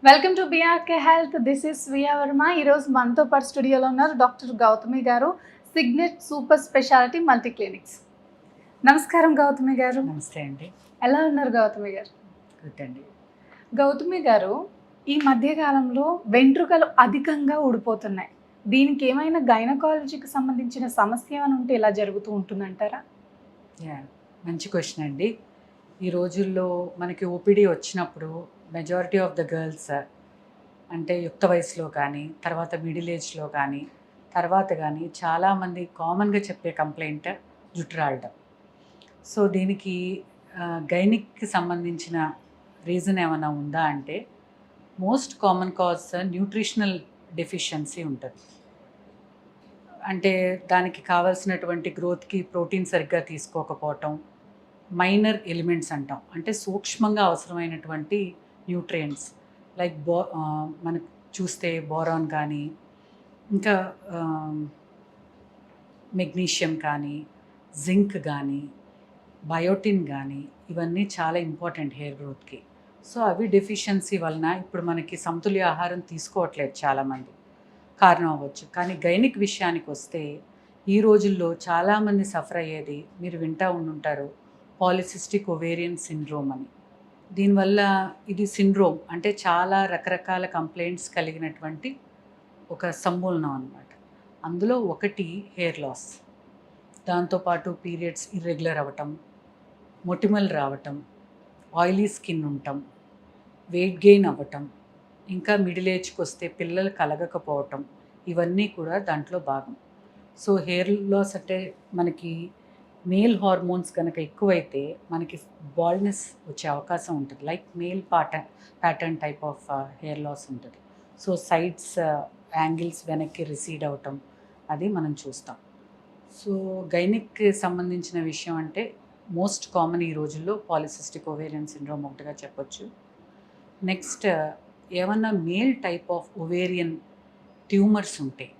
Welcome to BRK health. This is స్వీయ వర్మ. ఈరోజు మనతో పాటు స్టూడియోలో ఉన్నారు డాక్టర్ గౌతమి గారు, signet super speciality multi clinics. నమస్కారం గౌతమి గారు. నమస్తే అండి. ఎలా ఉన్నారు గౌతమి గారు? గుడ్ అండి. గౌతమి గారు, ఈ మధ్యకాలంలో వెంట్రుకలు అధికంగా ఊడిపోతున్నాయి. దీనికి ఏమైనా గైనకాలజీకి సంబంధించిన సమస్య ఏమైనా ఉంటే ఇలా జరుగుతూ ఉంటుందంటారా? మంచి క్వశ్చన్ అండి. ఈ రోజుల్లో మనకి ఓపీడీ వచ్చినప్పుడు మెజారిటీ ఆఫ్ ద గర్ల్స్ అంటే యుక్త వయసులో కానీ తర్వాత మిడిల్ ఏజ్లో కానీ తర్వాత కానీ చాలామంది కామన్గా చెప్పే కంప్లైంట్ జుట్టు రాలడం. సో దీనికి గైనిక్కి సంబంధించిన రీజన్ ఏమైనా ఉందా అంటే most common cause nutritional deficiency ఉంటుంది. అంటే దానికి కావాల్సినటువంటి గ్రోత్కి ప్రోటీన్ సరిగ్గా తీసుకోకపోవటం, మైనర్ ఎలిమెంట్స్ అంటాం, అంటే సూక్ష్మంగా అవసరమైనటువంటి న్యూట్రియంట్స్ లైక్ మనకు చూస్తే బోరాన్ కానీ ఇంకా మెగ్నీషియం కానీ జింక్ కానీ బయోటిన్ కానీ ఇవన్నీ చాలా ఇంపార్టెంట్ హెయిర్ గ్రోత్కి. సో అవి డెఫిషియన్సీ వలన ఇప్పుడు మనకి సమతుల్య ఆహారం తీసుకోవట్లేదు చాలామంది, కారణం అవ్వచ్చు. కానీ గైనిక్ విషయానికి వస్తే ఈ రోజుల్లో చాలామంది సఫర్ అయ్యేది మీరు వింటూ ఉండుంటారు, పాలిసిస్టిక్ ఒవేరియన్ సిండ్రోమ్ అని. దీనివల్ల ఇది సిండ్రోమ్ అంటే చాలా రకరకాల కంప్లైంట్స్ కలిగినటువంటి ఒక సమ్మూలనం అన్నమాట. అందులో ఒకటి హెయిర్ లాస్, దాంతోపాటు పీరియడ్స్ ఇర్రెగ్యులర్ అవ్వటం, మొటిమలు రావటం, ఆయిలీ స్కిన్ ఉండటం, వెయిట్ గెయిన్ అవ్వటం, ఇంకా మిడిల్ ఏజ్కి వస్తే పిల్లలు కలగకపోవటం, ఇవన్నీ కూడా దాంట్లో భాగం. సో హెయిర్ లాస్ అంటే మనకి మేల్ హార్మోన్స్ కనుక ఎక్కువైతే మనకి బాల్డ్నెస్ వచ్చే అవకాశం ఉంటుంది. Like male pattern type of hair loss ఉంటుంది. సో సైడ్స్ యాంగిల్స్ వెనక్కి రిసీడ్ అవటం అది మనం చూస్తాం. సో గైనిక్కి సంబంధించిన విషయం అంటే మోస్ట్ కామన్ ఈ రోజుల్లో పాలిసిస్టిక్ ఒవేరియన్ సిండ్రోమ్ ఒకటిగా చెప్పొచ్చు. నెక్స్ట్ ఏమన్నా male type of ovarian tumours ఉంటాయి,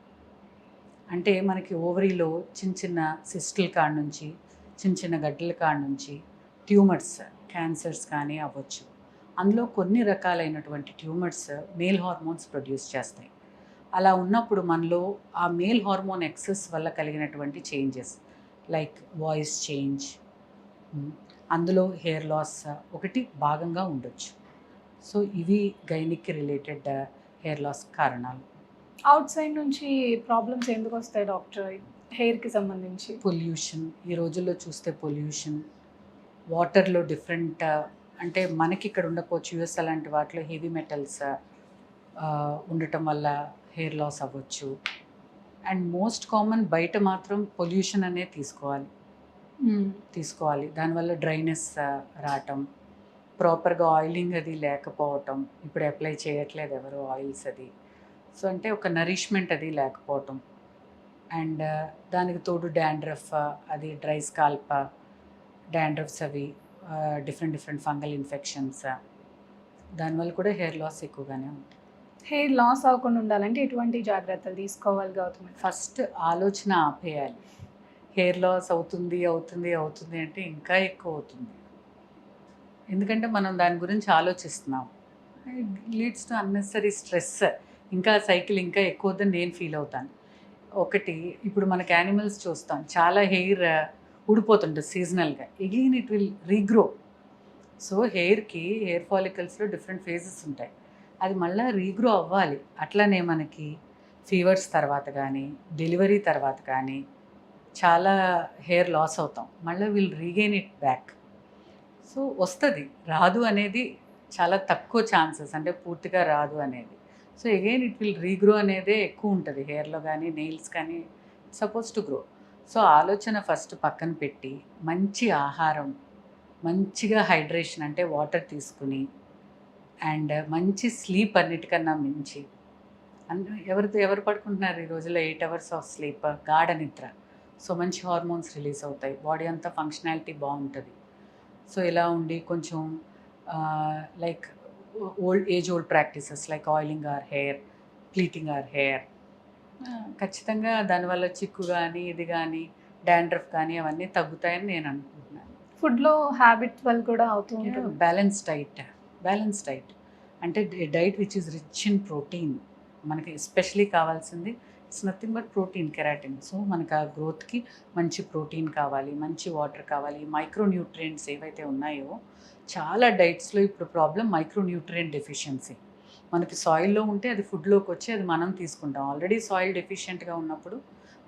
అంటే మనకి ఓవరీలో చిన్న చిన్న సిస్టుల కాడ నుంచి చిన్న చిన్న గడ్డల కాడ నుంచి ట్యూమర్స్, క్యాన్సర్స్ కానీ అవ్వచ్చు. అందులో కొన్ని రకాలైనటువంటి ట్యూమర్స్ మేల్ హార్మోన్స్ ప్రొడ్యూస్ చేస్తాయి. అలా ఉన్నప్పుడు మనలో ఆ మేల్ హార్మోన్ ఎక్సెస్ వల్ల కలిగినటువంటి చేంజెస్ లైక్ వాయిస్ చేంజ్, అందులో హెయిర్ లాస్ ఒకటి భాగంగా ఉండొచ్చు. సో ఇవి గైనిక్కి రిలేటెడ్ హెయిర్ లాస్ కారణాలు. అవుట్ సైడ్ నుంచి ప్రాబ్లమ్స్ ఎందుకు వస్తాయి డాక్టర్ హెయిర్కి సంబంధించి? పొల్యూషన్, ఈ రోజుల్లో చూస్తే పొల్యూషన్, వాటర్లో డిఫరెంట్ అంటే మనకి ఇక్కడ ఉండకపోవచ్చు, యూఎస్ అలాంటి వాటిలో హెవీ మెటల్స్ ఉండటం వల్ల హెయిర్ లాస్ అవ్వచ్చు. అండ్ మోస్ట్ కామన్ బయట మాత్రం పొల్యూషన్ అనే తీసుకోవాలి. దానివల్ల డ్రైనెస్ రావటం, ప్రాపర్గా ఆయిలింగ్ అది లేకపోవటం, ఇప్పుడు అప్లై చేయట్లేదు ఎవరు ఆయిల్స్ అది. సో అంటే ఒక నరిష్మెంట్ అది లేకపోవటం, అండ్ దానికి తోడు డాండ్రఫ్, అది డ్రై స్కాల్ప్ డాండ్రఫ్స్, అవి డిఫరెంట్ ఫంగల్ ఇన్ఫెక్షన్స్, దానివల్ల కూడా హెయిర్ లాస్ ఎక్కువగానే ఉంటుంది. హెయిర్ లాస్ అవ్వకుండా ఉండాలంటే ఎటువంటి జాగ్రత్తలు తీసుకోవాలి గౌతమి? ఫస్ట్ ఆలోచన ఆపేయాలి. హెయిర్ లాస్ అవుతుంది అంటే ఇంకా ఎక్కువ అవుతుంది, ఎందుకంటే మనం దాని గురించి ఆలోచిస్తున్నాం. Leads to unnecessary stress. ఇంకా సైకిల్ ఇంకా ఎక్కువ వద్దని నేను ఫీల్ అవుతాను. ఒకటి, ఇప్పుడు మనకి యానిమల్స్ చూస్తాం, చాలా హెయిర్ ఊడిపోతుంటుంది సీజనల్గా, again it will regrow. So hair ఫాలికల్స్లో డిఫరెంట్ ఫేజెస్ ఉంటాయి, అది మళ్ళీ రీగ్రో అవ్వాలి. అట్లనే మనకి ఫీవర్స్ తర్వాత కానీ డెలివరీ తర్వాత కానీ చాలా హెయిర్ లాస్ అవుతాం, మళ్ళీ will regain it back. So వస్తుంది, రాదు అనేది చాలా తక్కువ ఛాన్సెస్, అంటే పూర్తిగా రాదు అనేది. So again it will regrow అనేదే ఎక్కువ ఉంటుంది హెయిర్లో కానీ నెయిల్స్ కానీ సపోజ్ టు గ్రో. సో ఆలోచన ఫస్ట్ పక్కన పెట్టి మంచి ఆహారం, మంచిగా హైడ్రేషన్ అంటే వాటర్ తీసుకుని, అండ్ మంచి స్లీప్ అన్నిటికన్నా మించి. ఎవరు పడుకుంటున్నారు ఈ రోజుల్లో 8 hours ఆఫ్ స్లీప్, గాఢ నిద్ర. సో మంచి హార్మోన్స్ రిలీజ్ అవుతాయి, బాడీ అంతా ఫంక్షనాలిటీ బాగుంటుంది. సో ఇలా ఉండి కొంచెం like old practices like oiling or hair, pleating or hair, ఖచ్చితంగా దానివల్ల చిక్కు కానీ ఇది కానీ డాండ్రఫ్ కానీ అవన్నీ తగ్గుతాయని నేను అనుకుంటున్నాను. ఫుడ్లో హ్యాబిట్ వల్ల కూడా అవుతూ ఉంటుంది. బ్యాలెన్స్ డైట్ అంటే diet which is rich in protein. మనకి ఎస్పెషలీ కావాల్సింది it's nothing but protein, keratin. So మనకు ఆ గ్రోత్కి మంచి ప్రోటీన్ కావాలి, మంచి వాటర్ కావాలి, మైక్రో న్యూట్రియంట్స్ ఏవైతే ఉన్నాయో. చాలా డైట్స్లో ఇప్పుడు ప్రాబ్లం మైక్రో న్యూట్రియంట్ డెఫిషియన్సీ. మనకి సాయిల్లో ఉంటే అది ఫుడ్లోకి వచ్చి అది మనం తీసుకుంటాం. ఆల్రెడీ సాయిల్ డెఫిషియెంట్గా ఉన్నప్పుడు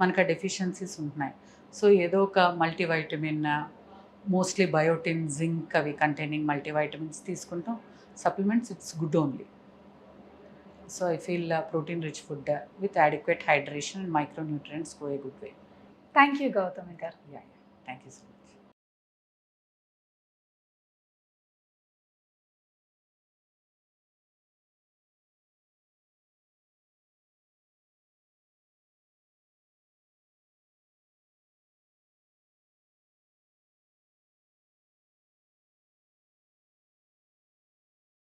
మనకు ఆ డెఫిషియన్సీస్ ఉంటున్నాయి. సో ఏదో ఒక మల్టీవైటమిన్, మోస్ట్లీ బయోటిన్, జింక్ అవి కంటైనింగ్ మల్టీవైటమిన్స్ తీసుకుంటాం. Supplements it's good only. So I feel protein rich food with adequate hydration and micronutrients go a good way. Thank you Gautami గారు. Yeah, thank you so much.